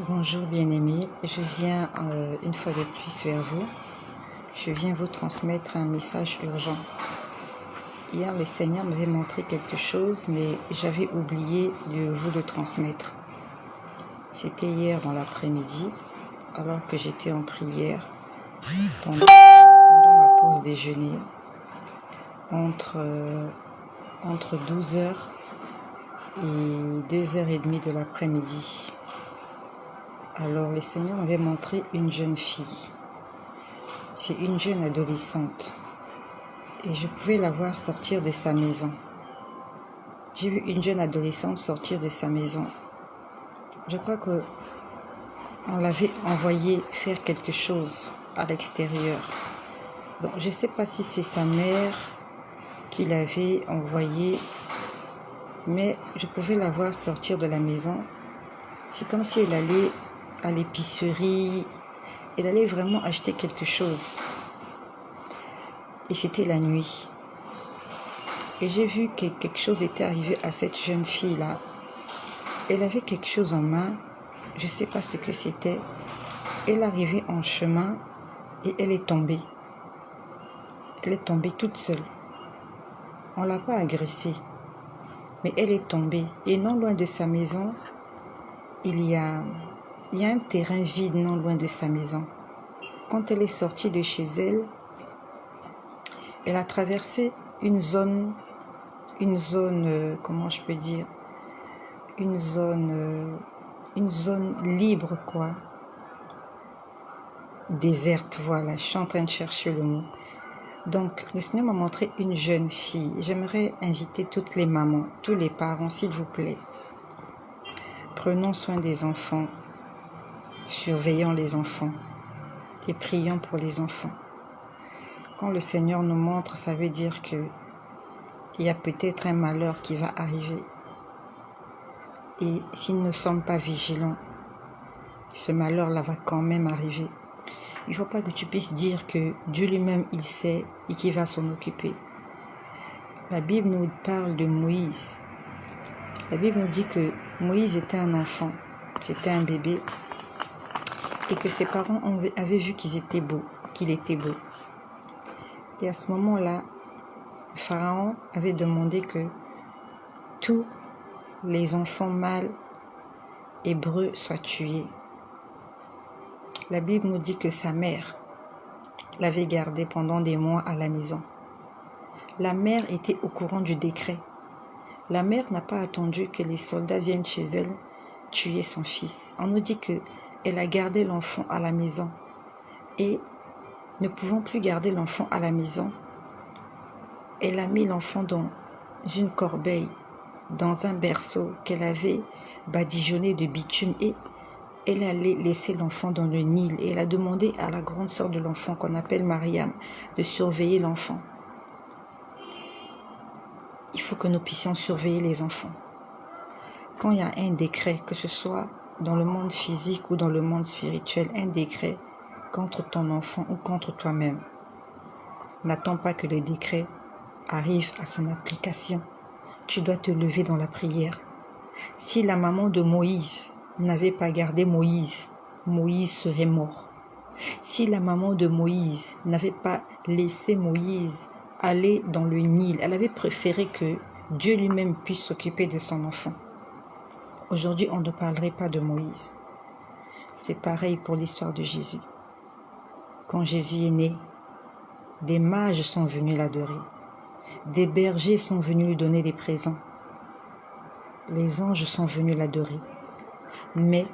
Bonjour bien-aimés, je viens une fois de plus vers vous. Je viens vous transmettre un message urgent. Hier, le Seigneur m'avait montré quelque chose, mais j'avais oublié de vous le transmettre. C'était hier dans l'après-midi, alors que j'étais en prière, pendant ma pause déjeuner, entre 12 heures et 2h30 de l'après-midi. Alors le Seigneur m'avait montré une jeune fille. C'est une jeune adolescente. Et je pouvais la voir sortir de sa maison. J'ai vu une jeune adolescente sortir de sa maison. Je crois qu'on l'avait envoyée faire quelque chose à l'extérieur. Bon, je ne sais pas si c'est sa mère qui l'avait envoyée, mais je pouvais la voir sortir de la maison. C'est comme si elle allait à l'épicerie, elle allait vraiment acheter quelque chose. Et c'était la nuit. Et j'ai vu que quelque chose était arrivé à cette jeune fille-là. Elle avait quelque chose en main, je ne sais pas ce que c'était. Elle arrivait en chemin et elle est tombée. Elle est tombée toute seule. On ne l'a pas agressée, mais elle est tombée. Et non loin de sa maison, il y a un terrain vide non loin de sa maison. Quand elle est sortie de chez elle, elle a traversé une zone, comment je peux dire, une zone libre, quoi. Déserte, voilà, je suis en train de chercher le mot. Donc, le Seigneur m'a montré une jeune fille. J'aimerais inviter toutes les mamans, tous les parents, s'il vous plaît. Prenons soin des enfants, surveillons les enfants et prions pour les enfants. Quand le Seigneur nous montre, ça veut dire qu'il y a peut-être un malheur qui va arriver. Et si nous ne sommes pas vigilants, ce malheur-là va quand même arriver. Il ne faut pas que tu puisses dire que Dieu lui-même, il sait et qu'il va s'en occuper. La Bible nous parle de Moïse. La Bible nous dit que Moïse était un enfant, c'était un bébé, et que ses parents avaient vu qu'il était beau. Et à ce moment-là, le Pharaon avait demandé que tous les enfants mâles hébreux soient tués. La Bible nous dit que sa mère l'avait gardé pendant des mois à la maison. La mère était au courant du décret. La mère n'a pas attendu que les soldats viennent chez elle tuer son fils. On nous dit qu'elle a gardé l'enfant à la maison. Et ne pouvant plus garder l'enfant à la maison, elle a mis l'enfant dans une corbeille, dans un berceau qu'elle avait badigeonné de bitume, et elle allait laisser l'enfant dans le Nil. Et elle a demandé à la grande sœur de l'enfant, qu'on appelle Mariam, de surveiller l'enfant. Il faut que nous puissions surveiller les enfants. Quand il y a un décret, que ce soit dans le monde physique ou dans le monde spirituel, un décret contre ton enfant ou contre toi-même, n'attends pas que le décret arrive à son application. Tu dois te lever dans la prière. Si la maman de Moïse n'avait pas gardé Moïse, Moïse serait mort. Si la maman de Moïse n'avait pas laissé Moïse aller dans le Nil, elle avait préféré que Dieu lui-même puisse s'occuper de son enfant. Aujourd'hui, on ne parlerait pas de Moïse. C'est pareil pour l'histoire de Jésus. Quand Jésus est né, des mages sont venus l'adorer. Des bergers sont venus lui donner des présents. Les anges sont venus l'adorer. Mais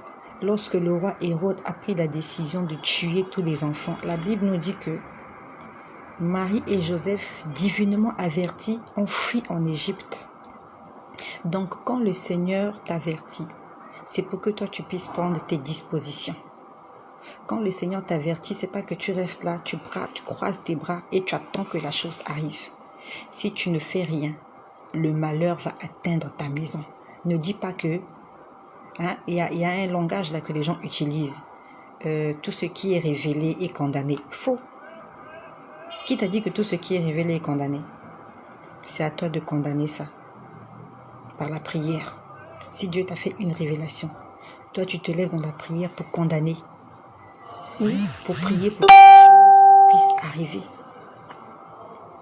lorsque le roi Hérode a pris la décision de tuer tous les enfants, la Bible nous dit que Marie et Joseph, divinement avertis, ont fui en Égypte. Donc quand le Seigneur t'avertit, c'est pour que toi tu puisses prendre tes dispositions. Quand le Seigneur t'avertit, c'est pas que tu restes là, tu croises tes bras et tu attends que la chose arrive. Si tu ne fais rien, le malheur va atteindre ta maison. Ne dis pas que... Il y a un langage là que les gens utilisent. Tout ce qui est révélé est condamné. Faux. Qui t'a dit que tout ce qui est révélé est condamné? C'est à toi de condamner ça. Par la prière. Si Dieu t'a fait une révélation, Toi, tu te lèves dans la prière pour condamner ou pour prier pour que les choses puissent arriver.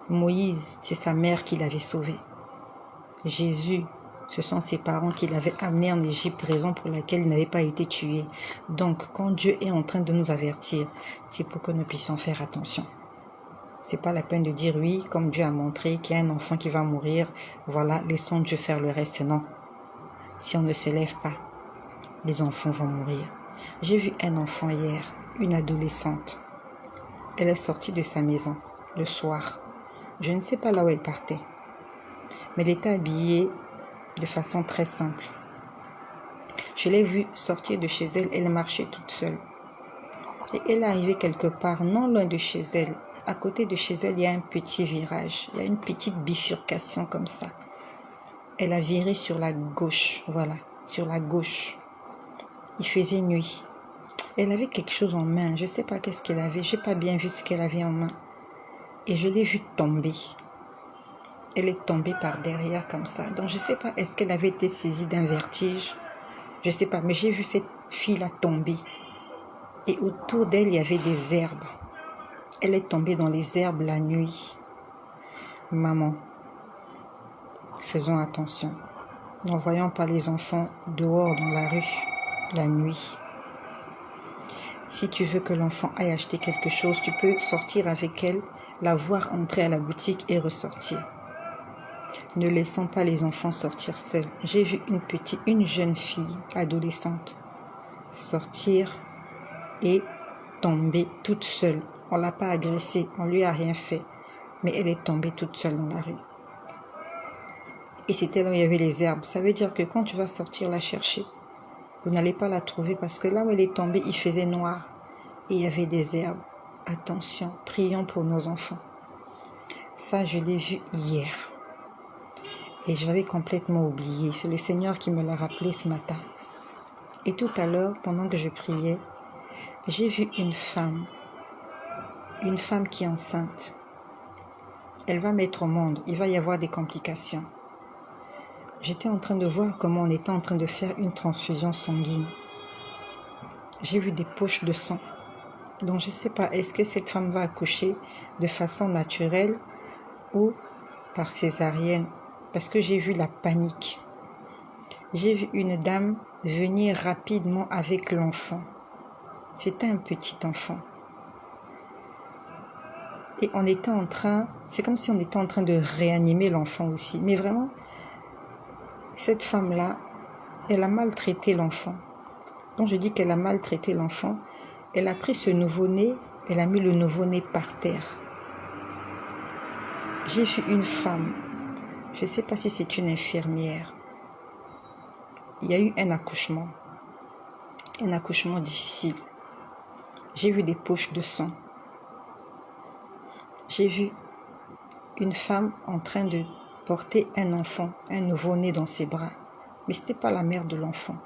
Moïse, c'est sa mère qui l'avait sauvé. Jésus, ce sont ses parents qui l'avaient amené en Égypte, raison pour laquelle il n'avait pas été tué. Donc, quand Dieu est en train de nous avertir, c'est pour que nous puissions faire attention. C'est pas la peine de dire oui, comme Dieu a montré qu'il y a un enfant qui va mourir, voilà, laissons Dieu faire le reste. Non. Si on ne se lève pas, les enfants vont mourir. J'ai vu un enfant hier, une adolescente. Elle est sortie de sa maison le soir. Je ne sais pas là où elle partait, mais elle était habillée de façon très simple. Je l'ai vue sortir de chez elle, elle marchait toute seule. Et elle est arrivée quelque part, non loin de chez elle. À côté de chez elle, il y a un petit virage, il y a une petite bifurcation comme ça. Elle a viré sur la gauche, voilà, sur la gauche. Il faisait nuit. Elle avait quelque chose en main, je ne sais pas qu'est-ce qu'elle avait, je n'ai pas bien vu ce qu'elle avait en main. Et je l'ai vue tomber. Elle est tombée par derrière comme ça. Donc je ne sais pas, est-ce qu'elle avait été saisie d'un vertige? Je ne sais pas, mais j'ai vu cette fille-là tomber. Et autour d'elle, il y avait des herbes. Elle est tombée dans les herbes la nuit. Maman, faisons attention. N'envoyons pas les enfants dehors dans la rue la nuit. Si tu veux que l'enfant aille acheter quelque chose, tu peux sortir avec elle, la voir entrer à la boutique et ressortir. Ne laissons pas les enfants sortir seuls. J'ai vu une jeune fille adolescente sortir et tomber toute seule. On ne l'a pas agressée, on ne lui a rien fait, mais elle est tombée toute seule dans la rue. Et c'était là où il y avait les herbes. Ça veut dire que quand tu vas sortir la chercher, vous n'allez pas la trouver parce que là où elle est tombée, il faisait noir et il y avait des herbes. Attention, prions pour nos enfants. Ça, je l'ai vu hier. Et je l'avais complètement oublié. C'est le Seigneur qui me l'a rappelé ce matin. Et tout à l'heure, pendant que je priais, j'ai vu une femme qui est enceinte. Elle va mettre au monde. Il va y avoir des complications. J'étais en train de voir comment on était en train de faire une transfusion sanguine. J'ai vu des poches de sang. Donc je ne sais pas, est-ce que cette femme va accoucher de façon naturelle ou par césarienne? Parce que j'ai vu la panique. J'ai vu une dame venir rapidement avec l'enfant. C'était un petit enfant. Et on était en train, c'est comme si on était en train de réanimer l'enfant aussi. Mais vraiment, cette femme-là, elle a maltraité l'enfant. Quand je dis qu'elle a maltraité l'enfant, elle a pris ce nouveau-né, elle a mis le nouveau-né par terre. J'ai vu une femme, je ne sais pas si c'est une infirmière. Il y a eu un accouchement difficile. J'ai vu des poches de sang. J'ai vu une femme en train de porter un enfant, un nouveau-né dans ses bras. Mais ce n'était pas la mère de l'enfant.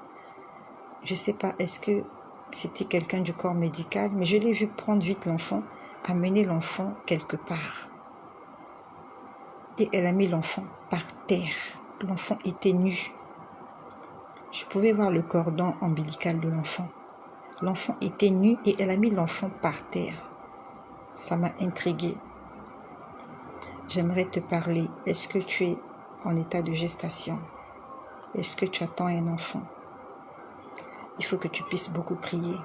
Je ne sais pas, est-ce que c'était quelqu'un du corps médical, mais je l'ai vu prendre vite l'enfant, amener l'enfant quelque part. Et elle a mis l'enfant par terre. L'enfant était nu. Je pouvais voir le cordon ombilical de l'enfant. L'enfant était nu et elle a mis l'enfant par terre. Ça m'a intriguée. J'aimerais te parler. Est-ce que tu es en état de gestation? Est-ce que tu attends un enfant? Il faut que tu puisses beaucoup prier.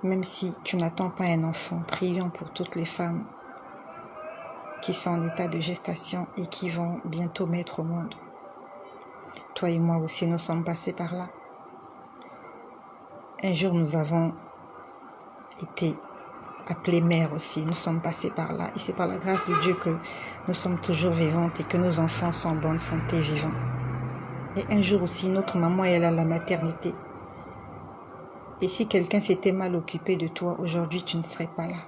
Même si tu n'attends pas un enfant, prions pour toutes les femmes qui sont en état de gestation et qui vont bientôt mettre au monde. Toi et moi aussi, nous sommes passés par là. Un jour, nous avons été appelés mères aussi. Nous sommes passés par là. Et c'est par la grâce de Dieu que nous sommes toujours vivantes et que nos enfants sont en bonne santé, vivants. Et un jour aussi, notre maman, elle est à la maternité. Et si quelqu'un s'était mal occupé de toi, aujourd'hui, tu ne serais pas là.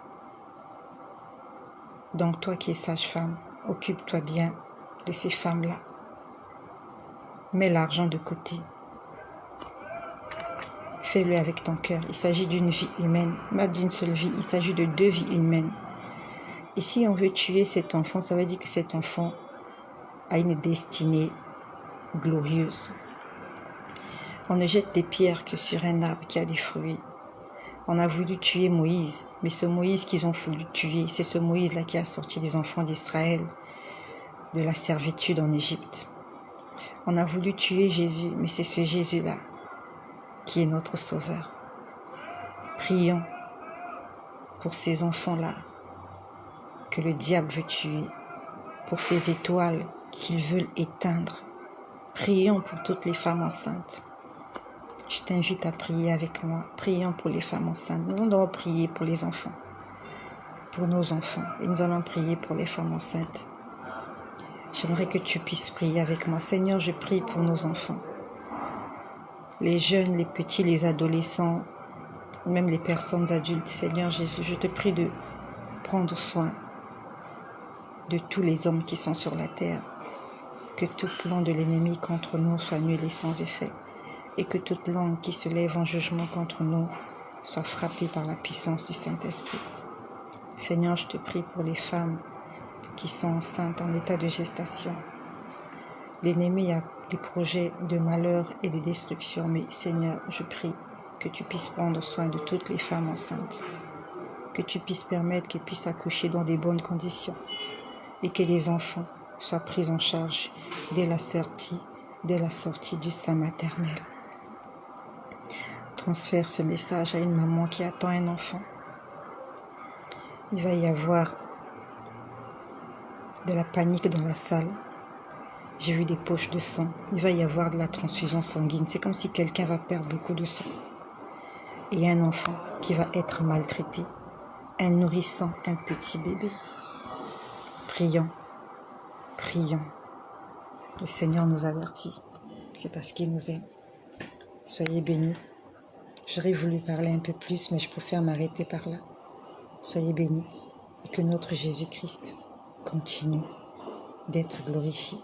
Donc, toi qui es sage-femme, occupe-toi bien de ces femmes-là. Mets l'argent de côté. Fais-le avec ton cœur. Il s'agit d'une vie humaine, pas d'une seule vie. Il s'agit de 2 vies humaines. Et si on veut tuer cet enfant, ça veut dire que cet enfant a une destinée glorieuse. On ne jette des pierres que sur un arbre qui a des fruits. On a voulu tuer Moïse, mais ce Moïse qu'ils ont voulu tuer, c'est ce Moïse-là qui a sorti les enfants d'Israël de la servitude en Égypte. On a voulu tuer Jésus, mais c'est ce Jésus-là qui est notre Sauveur. Prions pour ces enfants-là que le diable veut tuer, pour ces étoiles qu'ils veulent éteindre. Prions pour toutes les femmes enceintes. Je t'invite à prier avec moi. Prions pour les femmes enceintes. Nous allons prier pour les enfants, pour nos enfants. Et nous allons prier pour les femmes enceintes. J'aimerais que tu puisses prier avec moi. Seigneur, je prie pour nos enfants. Les jeunes, les petits, les adolescents, même les personnes adultes. Seigneur Jésus, je te prie de prendre soin de tous les hommes qui sont sur la terre. Que tout plan de l'ennemi contre nous soit nul et sans effet. Et que toute langue qui se lève en jugement contre nous soit frappée par la puissance du Saint-Esprit. Seigneur, je te prie pour les femmes qui sont enceintes en état de gestation. L'ennemi a des projets de malheur et de destruction, mais Seigneur, je prie que tu puisses prendre soin de toutes les femmes enceintes, que tu puisses permettre qu'elles puissent accoucher dans des bonnes conditions et que les enfants soient pris en charge dès la sortie du sein maternel. Transfère ce message à une maman qui attend un enfant. Il va y avoir de la panique dans la salle. J'ai vu des poches de sang. Il va y avoir de la transfusion sanguine. C'est comme si quelqu'un va perdre beaucoup de sang. Et un enfant qui va être maltraité. Un nourrisson, un petit bébé. Prions, prions. Le Seigneur nous avertit. C'est parce qu'il nous aime. Soyez bénis. J'aurais voulu parler un peu plus, mais je préfère m'arrêter par là. Soyez bénis et que notre Jésus-Christ continue d'être glorifié.